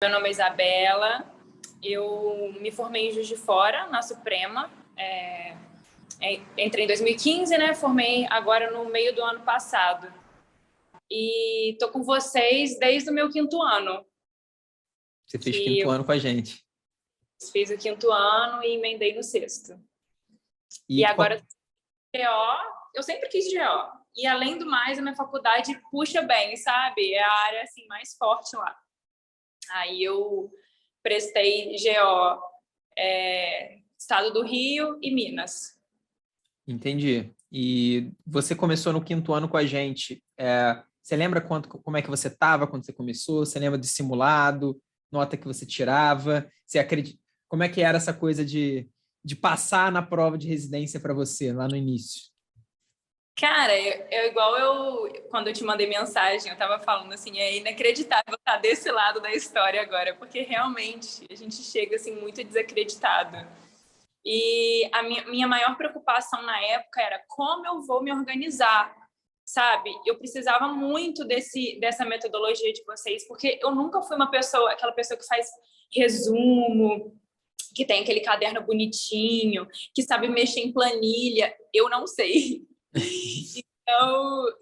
Meu nome é Isabela, eu me formei em Juiz de Fora, na Suprema, entrei em 2015, né? Formei agora no meio do ano passado. E tô com vocês desde o meu 5º ano. Você fez 5º ano com a gente. Fiz o 5º ano e emendei no 6º. E agora, GO, eu sempre quis GO. E além do mais, a minha faculdade puxa bem, sabe? É a área assim, mais forte lá. Aí eu prestei GO, Estado do Rio e Minas. Entendi. E você começou no 5º ano com a gente. Você lembra como é que você estava quando você começou? Você lembra de simulado, nota que você tirava? Como é que era essa coisa de passar na prova de residência para você lá no início? Cara, quando eu te mandei mensagem, eu tava falando assim, é inacreditável estar desse lado da história agora, porque realmente a gente chega assim muito desacreditado. E a minha maior preocupação na época era como eu vou me organizar, sabe? Eu precisava muito dessa metodologia de vocês, porque eu nunca fui aquela pessoa que faz resumo, que tem aquele caderno bonitinho, que sabe mexer em planilha. Eu não sei.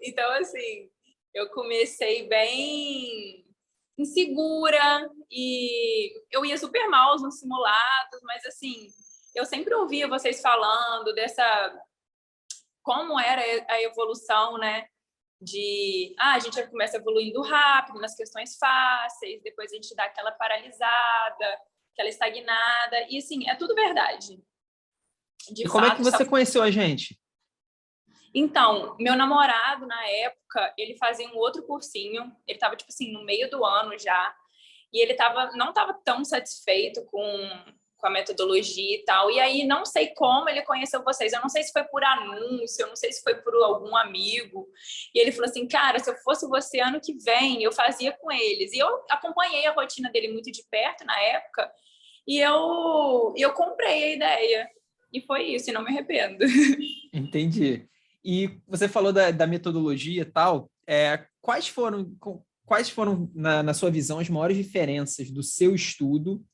Então, assim, eu comecei bem insegura e eu ia super mal nos simulados, mas, assim, eu sempre ouvia vocês falando como era a evolução, né? A gente começa evoluindo rápido nas questões fáceis, depois a gente dá aquela paralisada, aquela estagnada, e, assim, é tudo verdade. E como é que você conheceu a gente? Então, meu namorado, na época, ele fazia um outro cursinho, ele estava, tipo assim, no meio do ano já, e ele não estava tão satisfeito com a metodologia e tal, e aí não sei como ele conheceu vocês, eu não sei se foi por anúncio, eu não sei se foi por algum amigo, e ele falou assim, cara, se eu fosse você ano que vem, eu fazia com eles, e eu acompanhei a rotina dele muito de perto na época, e eu comprei a ideia, e foi isso, e não me arrependo. Entendi. E você falou da metodologia e tal. Quais foram na sua visão, as maiores diferenças do seu estudo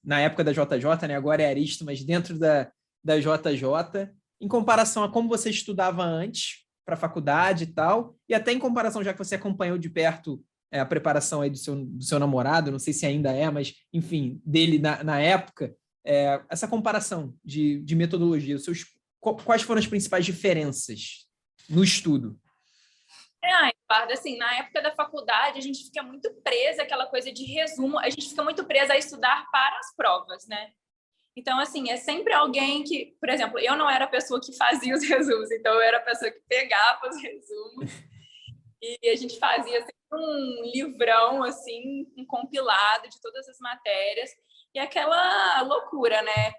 na época da JJ, né? Agora é Aristo, mas dentro da JJ, em comparação a como você estudava antes para a faculdade e tal, e até em comparação, já que você acompanhou de perto a preparação aí do seu namorado, não sei se ainda mas, enfim, dele na época, essa comparação de metodologia, quais foram as principais diferenças no estudo? Eduardo, assim, na época da faculdade, a gente fica muito presa àquela coisa de resumo, a gente fica muito presa a estudar para as provas, né? Então, assim, é sempre alguém que, por exemplo, eu não era a pessoa que fazia os resumos, então eu era a pessoa que pegava os resumos e a gente fazia sempre um livrão, assim, um compilado de todas as matérias e aquela loucura, né?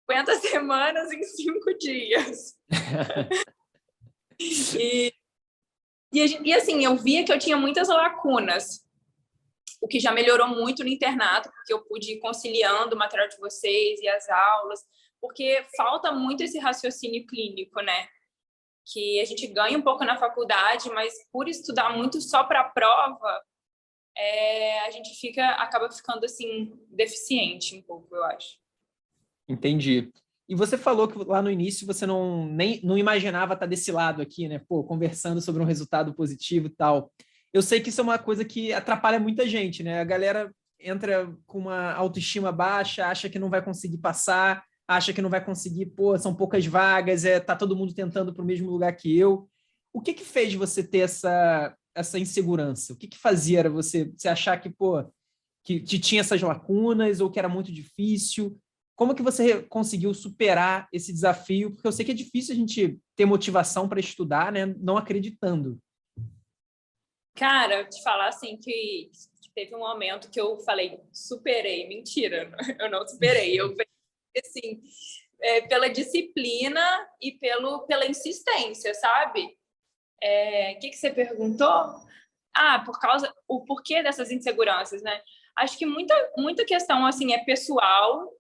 50 semanas em 5 dias. E assim, eu via que eu tinha muitas lacunas, o que já melhorou muito no internato, porque eu pude ir conciliando o material de vocês e as aulas, porque falta muito esse raciocínio clínico, né? Que a gente ganha um pouco na faculdade, mas por estudar muito só para a prova, a gente acaba ficando assim deficiente um pouco, eu acho. Entendi. E você falou que lá no início você não imaginava estar desse lado aqui, né? Pô, conversando sobre um resultado positivo e tal. Eu sei que isso é uma coisa que atrapalha muita gente, né? A galera entra com uma autoestima baixa, acha que não vai conseguir passar, acha que não vai conseguir, pô, são poucas vagas, tá todo mundo tentando para o mesmo lugar que eu. O que fez você ter essa insegurança? O que fazia era você achar que, pô, que tinha essas lacunas ou que era muito difícil? Como que você conseguiu superar esse desafio? Porque eu sei que é difícil a gente ter motivação para estudar, né? Não acreditando. Cara, te falar assim que teve um momento que eu falei, superei. Mentira, eu não superei. Eu assim, pela disciplina e pela insistência, sabe? O que você perguntou? O porquê dessas inseguranças, né? Acho que muita questão, assim, é pessoal,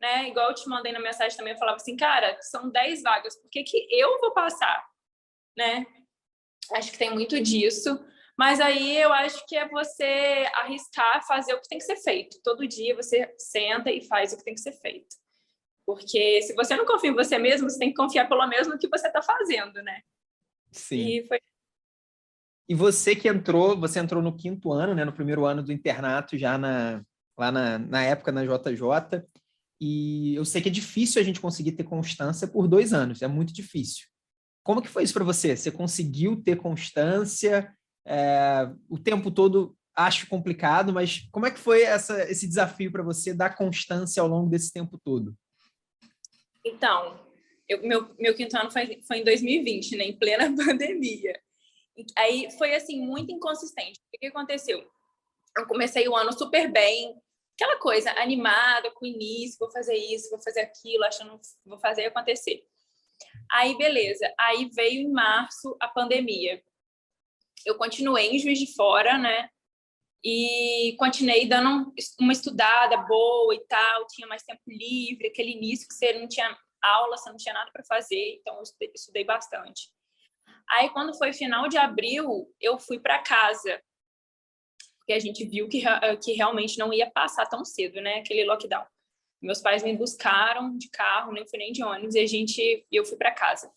né? Igual eu te mandei na mensagem também, eu falava assim, cara, são 10 vagas, por que eu vou passar, né? Acho que tem muito disso, Mas aí eu acho que é você arriscar fazer o que tem que ser feito. Todo dia você senta e faz o que tem que ser feito. Porque se você não confia em você mesmo, você tem que confiar pelo menos no que você está fazendo, né? Sim. E foi. E você entrou no 5º ano, né? No primeiro ano do internato, já lá na época na JJ. E eu sei que é difícil a gente conseguir ter constância por 2 anos, é muito difícil. Como que foi isso para você? Você conseguiu ter constância? O tempo todo acho complicado, mas como é que foi esse desafio para você dar constância ao longo desse tempo todo? Então, meu quinto ano foi em 2020, né? Em plena pandemia. Aí foi, assim, muito inconsistente. O que aconteceu? Eu comecei o ano super bem, aquela coisa animada com o início, vou fazer isso, vou fazer aquilo, achando que vou fazer acontecer. Aí, beleza. Aí veio em março a pandemia. Eu continuei em Juiz de Fora, né? E continuei dando uma estudada boa e tal, tinha mais tempo livre, aquele início que você não tinha aula, você não tinha nada para fazer, então eu estudei bastante. Aí, quando foi final de abril, eu fui para casa, porque a gente viu que realmente não ia passar tão cedo, né? Aquele lockdown. Meus pais me buscaram de carro, nem fui nem de ônibus, e eu fui para casa.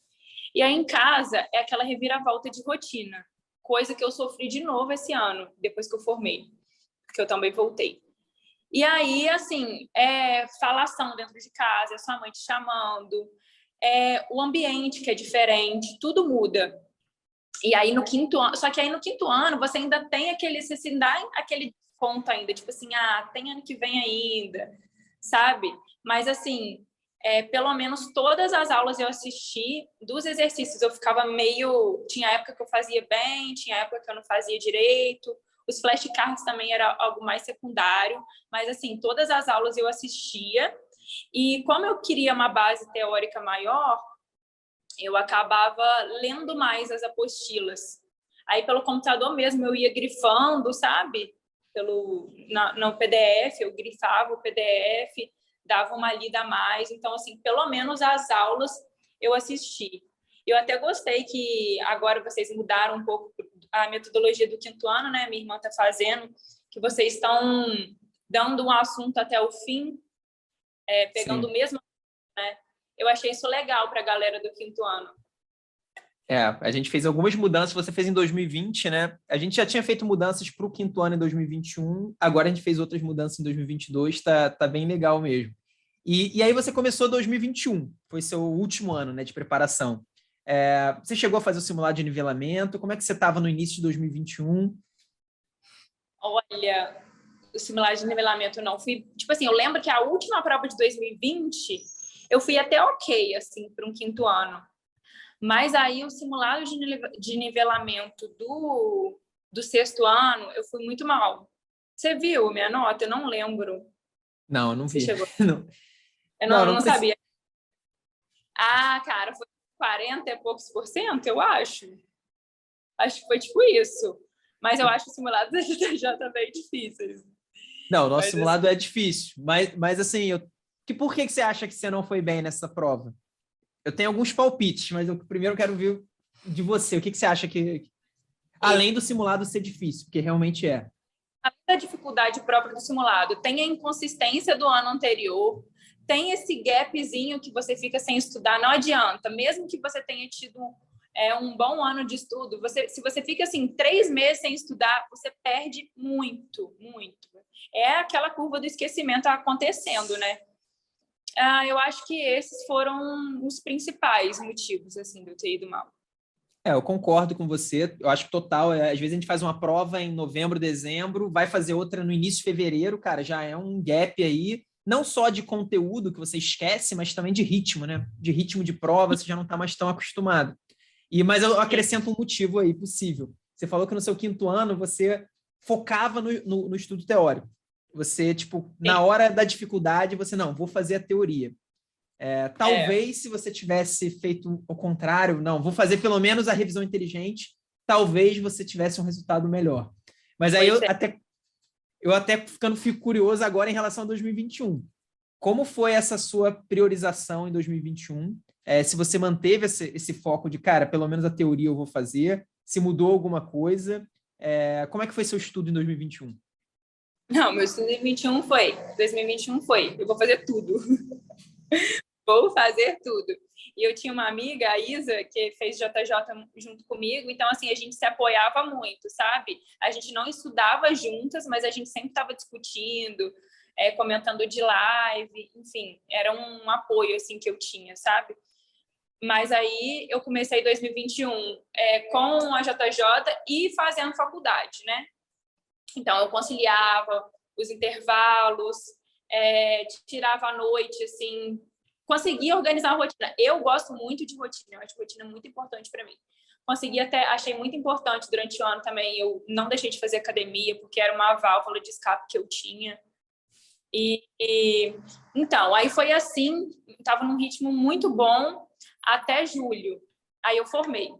E aí, em casa, é aquela reviravolta de rotina, coisa que eu sofri de novo esse ano, depois que eu formei, porque eu também voltei. E aí, assim, falação dentro de casa, é sua mãe te chamando, o ambiente que é diferente, tudo muda. E aí no 5º ano, só que aí no 5º ano você ainda tem você se dá aquele desconto ainda, tipo assim, tem ano que vem ainda, sabe? Mas assim, pelo menos todas as aulas eu assisti, dos exercícios eu ficava tinha época que eu fazia bem, tinha época que eu não fazia direito, os flashcards também era algo mais secundário, mas assim, todas as aulas eu assistia, e como eu queria uma base teórica maior, eu acabava lendo mais as apostilas. Aí, pelo computador mesmo, eu ia grifando, sabe? No PDF, eu grifava o PDF, dava uma lida a mais. Então, assim, pelo menos as aulas eu assisti. Eu até gostei que agora vocês mudaram um pouco a metodologia do 5º ano, né? Minha irmã está fazendo, que vocês estão dando um assunto até o fim, pegando o mesmo, né? Eu achei isso legal para a galera do 5º ano. A gente fez algumas mudanças, você fez em 2020, né? A gente já tinha feito mudanças para o 5º ano em 2021, agora a gente fez outras mudanças em 2022, tá bem legal mesmo. E aí você começou 2021, foi seu último ano, né, de preparação. Você chegou a fazer o simulado de nivelamento, como é que você estava no início de 2021? Olha, o simulado de nivelamento eu não fui... Tipo assim, eu lembro que a última prova de 2020, eu fui até ok, assim, para um 5º ano. Mas aí o simulado de nivelamento do 6º ano, eu fui muito mal. Você viu minha nota? Eu não lembro. Não, eu não Você vi. chegou? Não, Eu não não sabia. Cara, foi 40 e poucos %, eu acho. Acho que foi tipo isso. Mas eu acho os simulados da JJ bem difíceis. Não, o nosso Mas, simulado assim, é difícil, mas assim, por que você acha que você não foi bem nessa prova? Eu tenho alguns palpites, mas eu primeiro quero ver de você. O que você acha além do simulado ser difícil, porque realmente é. além da dificuldade própria do simulado, tem a inconsistência do ano anterior, tem esse gapzinho que você fica sem estudar, não adianta, mesmo que você tenha tido um bom ano de estudo, se você fica assim 3 meses sem estudar, você perde muito, muito. É aquela curva do esquecimento acontecendo, né? Eu acho que esses foram os principais motivos assim, de eu ter ido mal. Eu concordo com você. Eu acho que total. Às vezes a gente faz uma prova em novembro, dezembro, vai fazer outra no início de fevereiro, cara, já é um gap aí, não só de conteúdo que você esquece, mas também de ritmo, né? De ritmo de prova, você já não está mais tão acostumado. Mas eu acrescento um motivo aí possível. Você falou que no seu 5º ano você focava no estudo teórico. Você, tipo, na hora da dificuldade, você, não, vou fazer a teoria. Talvez se você tivesse feito o contrário, não, vou fazer pelo menos a revisão inteligente, talvez você tivesse um resultado melhor. Mas aí eu até fico curioso agora em relação a 2021. Como foi essa sua priorização em 2021? Se você manteve esse foco de, cara, pelo menos a teoria eu vou fazer, se mudou alguma coisa, Como é que foi seu estudo em 2021? Não, meu estudo em 2021 foi, eu vou fazer tudo. Vou fazer tudo. E eu tinha uma amiga, a Isa, que fez JJ junto comigo, então, assim, a gente se apoiava muito, sabe? A gente não estudava juntas, mas a gente sempre estava discutindo, comentando de live, enfim, era um apoio, assim, que eu tinha, sabe? Mas aí eu comecei em 2021 com a JJ e fazendo faculdade, né? Então, eu conciliava os intervalos, tirava a noite, assim, conseguia organizar a rotina. Eu gosto muito de rotina, eu acho rotina muito importante para mim. Achei muito importante durante o ano também, eu não deixei de fazer academia, porque era uma válvula de escape que eu tinha. Então, aí foi assim, estava num ritmo muito bom até julho. Aí eu formei.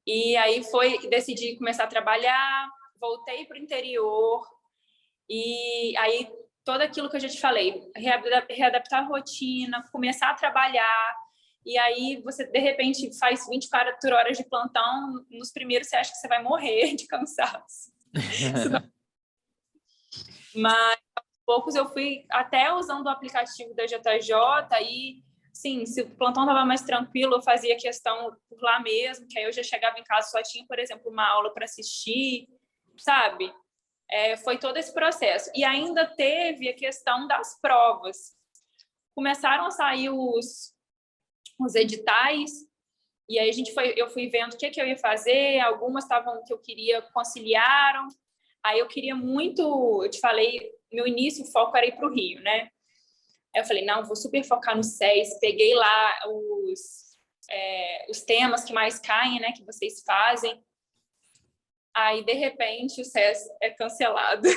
E aí decidi começar a trabalhar, voltei para o interior, e aí tudo aquilo que eu já te falei, readaptar a rotina, começar a trabalhar, e aí você, de repente, faz 24 horas de plantão, nos primeiros você acha que você vai morrer de cansaço. Mas, aos poucos, eu fui até usando o aplicativo da JJ e, sim, se o plantão estava mais tranquilo, eu fazia questão por lá mesmo, que aí eu já chegava em casa, só tinha, por exemplo, uma aula para assistir, sabe? Foi todo esse processo. E ainda teve a questão das provas. Começaram a sair os editais, e aí eu fui vendo o que eu ia fazer, algumas estavam que eu queria, conciliaram. Aí eu queria muito, eu te falei, meu início, o foco era ir para o Rio, né? Aí eu falei, não, vou super focar no SES, peguei lá os temas que mais caem, né, que vocês fazem. Aí, de repente, o SES é cancelado.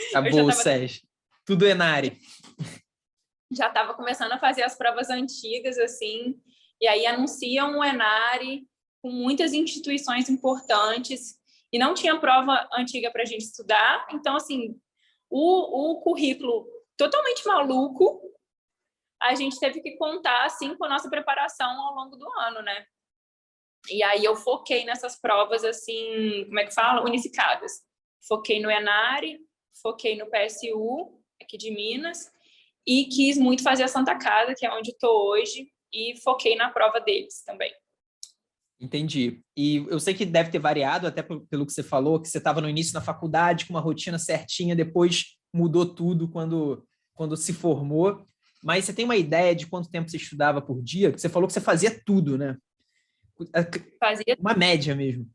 Acabou o SES. Tudo Enare. Já estava começando a fazer as provas antigas, assim, e aí anunciam o Enare com muitas instituições importantes, e não tinha prova antiga para a gente estudar, então, assim, o currículo totalmente maluco, a gente teve que contar, assim, com a nossa preparação ao longo do ano, né? E aí eu foquei nessas provas, assim, como é que fala? Unificadas. Foquei no Enare, foquei no PSU, aqui de Minas, e quis muito fazer a Santa Casa, que é onde estou hoje, e foquei na prova deles também. Entendi. E eu sei que deve ter variado, até pelo que você falou, que você estava no início na faculdade com uma rotina certinha, depois mudou tudo quando se formou. Mas você tem uma ideia de quanto tempo você estudava por dia? Porque você falou que você fazia tudo, né? Fazia uma média mesmo.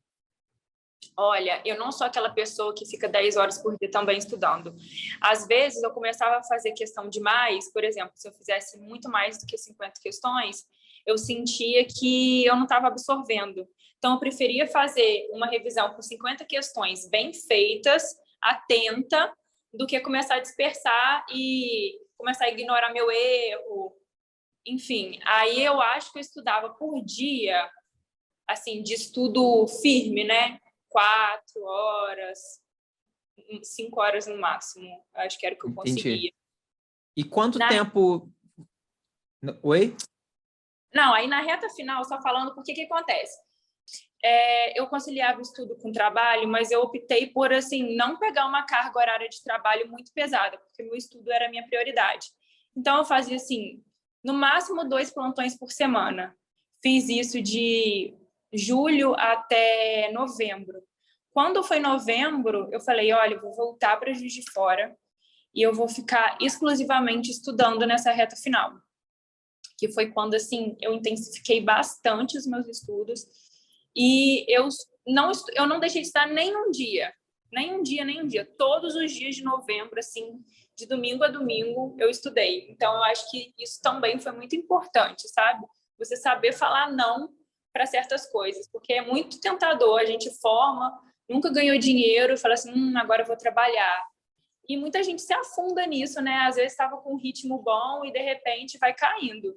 Olha, eu não sou aquela pessoa que fica 10 horas por dia também estudando. Às vezes, eu começava a fazer questão demais, por exemplo, se eu fizesse muito mais do que 50 questões, eu sentia que eu não estava absorvendo. Então, eu preferia fazer uma revisão com 50 questões bem feitas, atenta, do que começar a dispersar e começar a ignorar meu erro. Enfim, aí eu acho que eu estudava por dia, assim, de estudo firme, né? 4 horas, 5 horas no máximo. Acho que era o que eu conseguia. E quanto tempo... Oi? Não, aí na reta final, só falando, porque que acontece? Eu conciliava o estudo com o trabalho, mas eu optei por, assim, não pegar uma carga horária de trabalho muito pesada, porque meu estudo era a minha prioridade. Então, eu fazia, assim, no máximo 2 plantões por semana. Fiz isso de julho até novembro. Quando foi novembro, eu falei, olha, eu vou voltar para Juiz de Fora e eu vou ficar exclusivamente estudando nessa reta final. Que foi quando, assim, eu intensifiquei bastante os meus estudos e eu não deixei de estudar nem um dia. Todos os dias de novembro, assim, de domingo a domingo, eu estudei. Então, eu acho que isso também foi muito importante, sabe? Você saber falar não para certas coisas, porque é muito tentador. A gente forma, nunca ganhou dinheiro e fala assim, agora eu vou trabalhar. E muita gente se afunda nisso, né? Às vezes estava com um ritmo bom e, de repente, vai caindo.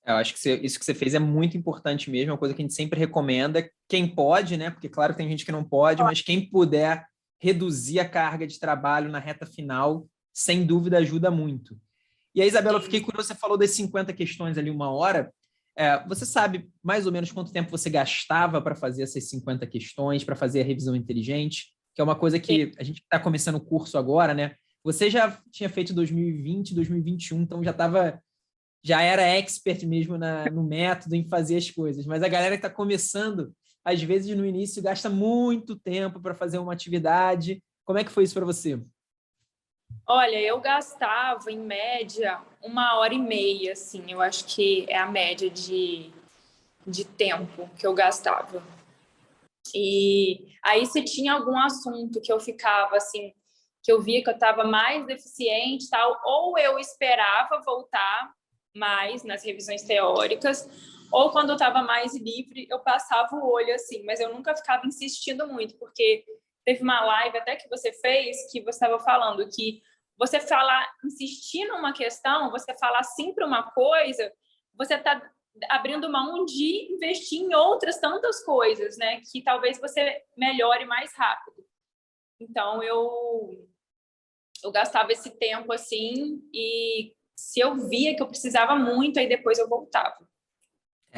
Eu acho que isso que você fez é muito importante mesmo, é uma coisa que a gente sempre recomenda. Quem pode, né? Porque, claro, tem gente que não pode, mas quem puder reduzir a carga de trabalho na reta final, sem dúvida ajuda muito. E aí, Isabela, eu fiquei curioso, você falou das 50 questões ali, 1 hora. Você sabe mais ou menos quanto tempo você gastava para fazer essas 50 questões, para fazer a revisão inteligente? Que é uma coisa que a gente está começando o curso agora, né? Você já tinha feito 2020, 2021, então já era expert mesmo no método, em fazer as coisas. Mas a galera que está começando, às vezes no início, gasta muito tempo para fazer uma atividade. Como é que foi isso para você? Olha, eu gastava, em média, 1h30, assim. Eu acho que é a média de tempo que eu gastava. E aí, se tinha algum assunto que eu ficava, assim, que eu via que eu estava mais deficiente, tal, ou eu esperava voltar mais nas revisões teóricas, ou quando eu estava mais livre, eu passava o olho, assim, mas eu nunca ficava insistindo muito, porque teve uma live até que você fez, que você estava falando que você falar, insistir numa questão, você falar sim para uma coisa, você está abrindo mão de investir em outras tantas coisas, né? Que talvez você melhore mais rápido. Então, eu gastava esse tempo assim, e se eu via que eu precisava muito, aí depois eu voltava.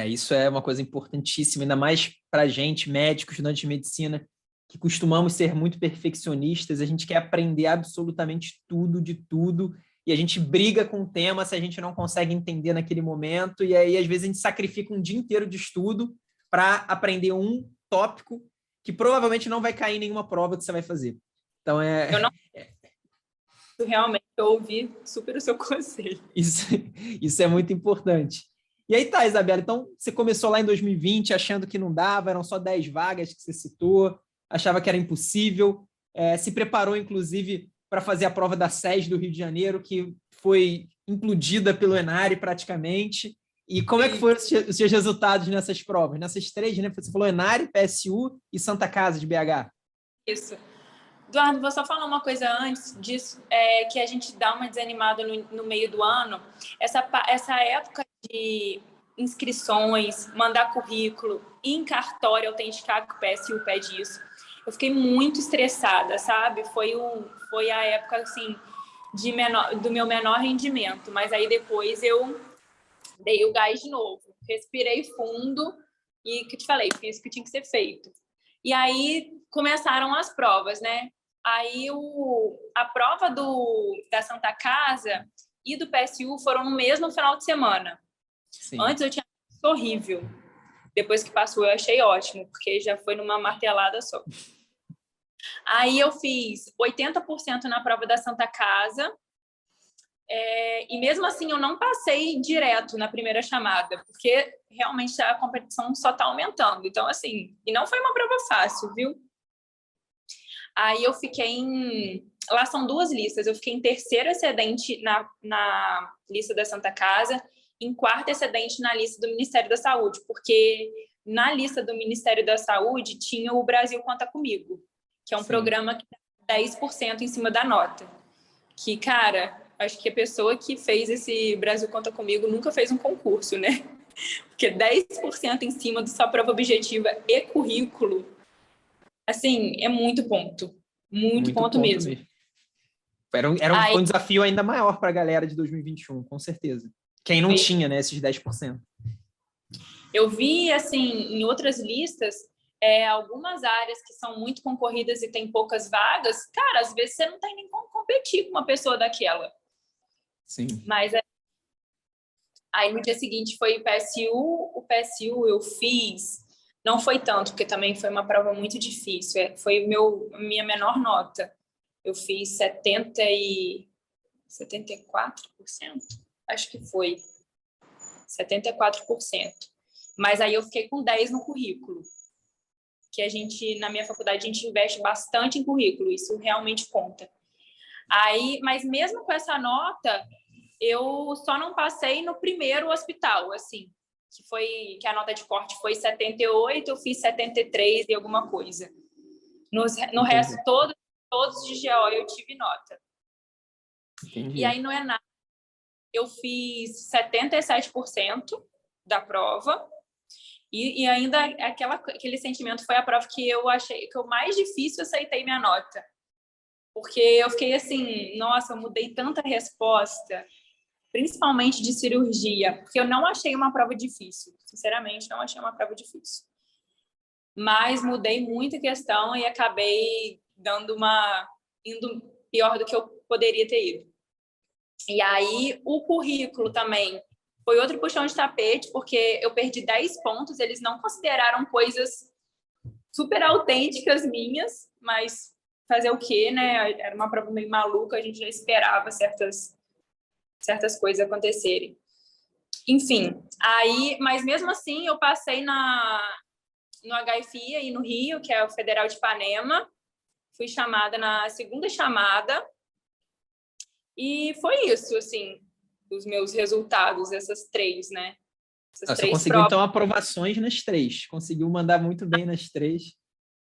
Isso é uma coisa importantíssima, ainda mais para a gente, médicos, estudantes de medicina, que costumamos ser muito perfeccionistas, a gente quer aprender absolutamente tudo de tudo, e a gente briga com o tema se a gente não consegue entender naquele momento, e aí às vezes a gente sacrifica um dia inteiro de estudo para aprender um tópico que provavelmente não vai cair em nenhuma prova que você vai fazer. Então Eu não realmente ouvi super o seu conselho. Isso é muito importante. E aí tá, Isabela, então você começou lá em 2020 achando que não dava, eram só 10 vagas que você citou, achava que era impossível, se preparou, inclusive, para fazer a prova da SES do Rio de Janeiro, que foi implodida pelo Enare praticamente. E como é que foram os seus resultados nessas provas? Nessas três, né? Você falou Enare, PSU e Santa Casa de BH. Isso. Eduardo, vou só falar uma coisa antes disso, que a gente dá uma desanimada no meio do ano. Essa época de inscrições, mandar currículo, ir em cartório, autenticar que o PSU pede isso. Eu fiquei muito estressada, sabe? Foi a época, assim, do meu menor rendimento. Mas aí depois eu dei o gás de novo. Respirei fundo e, que te falei, fiz o que tinha que ser feito. E aí começaram as provas, né? Aí a prova da Santa Casa e do PSU foram no mesmo final de semana. Sim. Antes eu tinha achado horrível. Depois que passou, eu achei ótimo, porque já foi numa martelada só. Aí eu fiz 80% na prova da Santa Casa. E mesmo assim eu não passei direto na primeira chamada, porque realmente a competição só está aumentando. Então, assim, e não foi uma prova fácil, viu? Aí eu fiquei lá são duas listas, eu fiquei em terceiro excedente na lista da Santa Casa, em quarto excedente na lista do Ministério da Saúde, porque na lista do Ministério da Saúde tinha o Brasil Conta Comigo, que é um programa que dá 10% em cima da nota. Que, cara, acho que a pessoa que fez esse Brasil Conta Comigo nunca fez um concurso, né? Porque 10% em cima de sua prova objetiva e currículo, assim, é muito ponto. Muito ponto mesmo. Foi um desafio ainda maior para a galera de 2021, com certeza. Quem não tinha, né, esses 10%. Eu vi, assim, em outras listas, algumas áreas que são muito concorridas e tem poucas vagas, cara, às vezes você não tem nem como competir com uma pessoa daquela. Sim. Mas aí no dia seguinte foi o PSU eu fiz, não foi tanto, porque também foi uma prova muito difícil, foi minha menor nota. Eu fiz 74%, acho que foi 74%. Mas aí eu fiquei com 10 no currículo, que na minha faculdade, a gente investe bastante em currículo, isso realmente conta. Mas mesmo com essa nota, eu só não passei no primeiro hospital, assim, que a nota de corte foi 78, eu fiz 73 e alguma coisa. No resto, todos de GO eu tive nota. Entendi. E aí no ENAD eu fiz 77% da prova, e ainda aquele sentimento foi a prova que eu achei que o mais difícil, aceitei minha nota. Porque eu fiquei assim, nossa, eu mudei tanta resposta. principalmente de cirurgia, porque eu não achei uma prova difícil. Sinceramente, não achei uma prova difícil. Mas mudei muito a questão e acabei indo pior do que eu poderia ter ido. E aí, o currículo também foi outro puxão de tapete, porque eu perdi 10 pontos, eles não consideraram coisas super autênticas minhas, mas fazer o quê, né? Era uma prova meio maluca, a gente já esperava certas coisas acontecerem. Enfim, aí, mas mesmo assim eu passei no HFI aí no Rio, que é o Federal de Ipanema, fui chamada na segunda chamada e foi isso, assim, os meus resultados, essas três, né? Essas Você três conseguiu, provas. então, aprovações nas 3. Conseguiu mandar muito bem nas 3.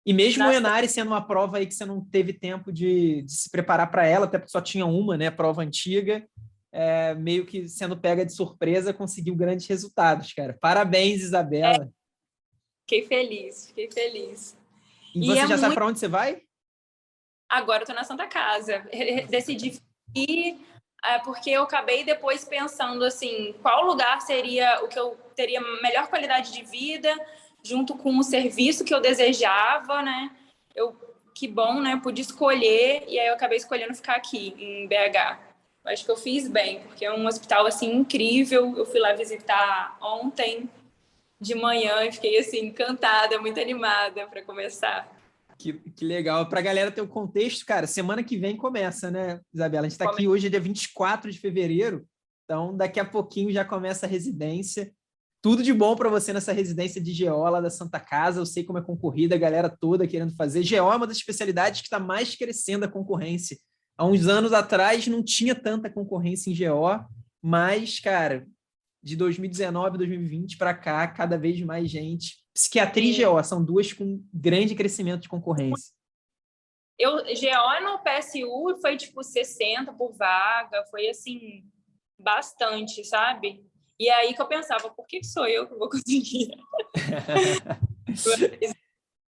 E mesmo o Enare sendo uma prova aí que você não teve tempo de se preparar para ela, até porque só tinha uma, né? Prova antiga, meio que sendo pega de surpresa, conseguiu grandes resultados, cara. Parabéns, Isabela. Fiquei feliz. E você já sabe para onde você vai? Agora eu tô na Santa Casa. Decidi ir porque eu acabei depois pensando assim, qual lugar seria o que eu teria melhor qualidade de vida, junto com o serviço que eu desejava, né? Que bom, né? Pude escolher e aí eu acabei escolhendo ficar aqui em BH. Eu acho que eu fiz bem, porque é um hospital assim incrível. Eu fui lá visitar ontem de manhã e fiquei assim encantada, muito animada para começar. Que legal. Para a galera ter o contexto, cara, semana que vem começa, né, Isabela? A gente está aqui hoje, dia 24 de fevereiro, então daqui a pouquinho já começa a residência. Tudo de bom para você nessa residência de GO lá da Santa Casa. Eu sei como é concorrida, a galera toda querendo fazer. GO é uma das especialidades que está mais crescendo a concorrência. Há uns anos atrás não tinha tanta concorrência em GO, mas, cara, de 2019, 2020 para cá, cada vez mais gente. Psiquiatria e GO são duas com grande crescimento de concorrência. GO no PSU foi tipo 60 por vaga, foi assim, bastante, sabe? E aí que eu pensava, por que sou eu que vou conseguir?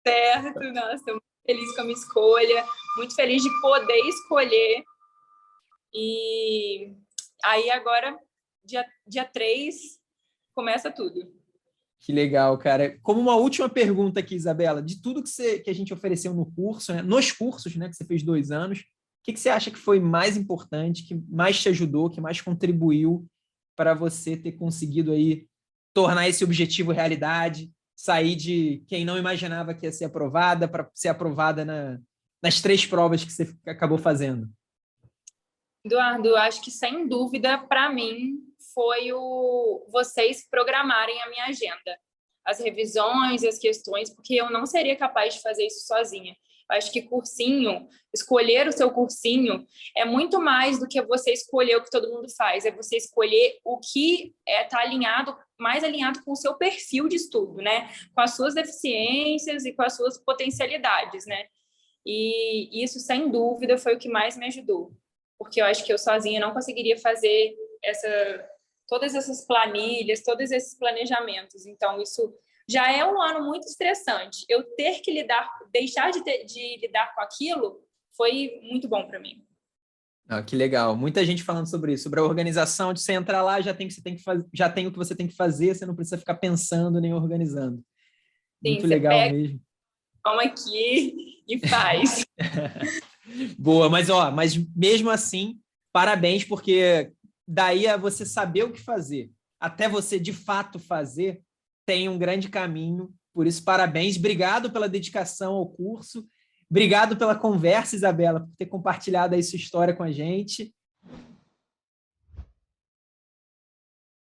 Certo, nossa, muito feliz com a minha escolha, muito feliz de poder escolher. E aí agora, dia 3, começa tudo. Que legal, cara. Como uma última pergunta aqui, Isabela, de tudo que a gente ofereceu no curso, né, nos cursos, né, que você fez 2 anos, o que você acha que foi mais importante, que mais te ajudou, que mais contribuiu para você ter conseguido aí tornar esse objetivo realidade, sair de quem não imaginava que ia ser aprovada para ser aprovada nas 3 provas que você acabou fazendo? Eduardo, acho que sem dúvida, para mim, foi vocês programarem a minha agenda. As revisões, as questões, porque eu não seria capaz de fazer isso sozinha. Eu acho que cursinho, escolher o seu cursinho, é muito mais do que você escolher o que todo mundo faz, é você escolher o que está mais alinhado com o seu perfil de estudo, né? Com as suas deficiências e com as suas potencialidades, né? E isso, sem dúvida, foi o que mais me ajudou. Porque eu acho que eu sozinha não conseguiria fazer todas essas planilhas, todos esses planejamentos. Então, isso já é um ano muito estressante. Eu ter que deixar de lidar com aquilo, foi muito bom para mim. Ah, que legal. Muita gente falando sobre isso, sobre a organização, de você entrar lá, já tem o que você tem que fazer, você não precisa ficar pensando nem organizando. Sim, muito legal mesmo. Toma aqui e faz. Boa, mas mesmo assim, parabéns, porque daí a você saber o que fazer, até você de fato fazer, tem um grande caminho. Por isso, parabéns. Obrigado pela dedicação ao curso. Obrigado pela conversa, Isabela, por ter compartilhado aí sua história com a gente.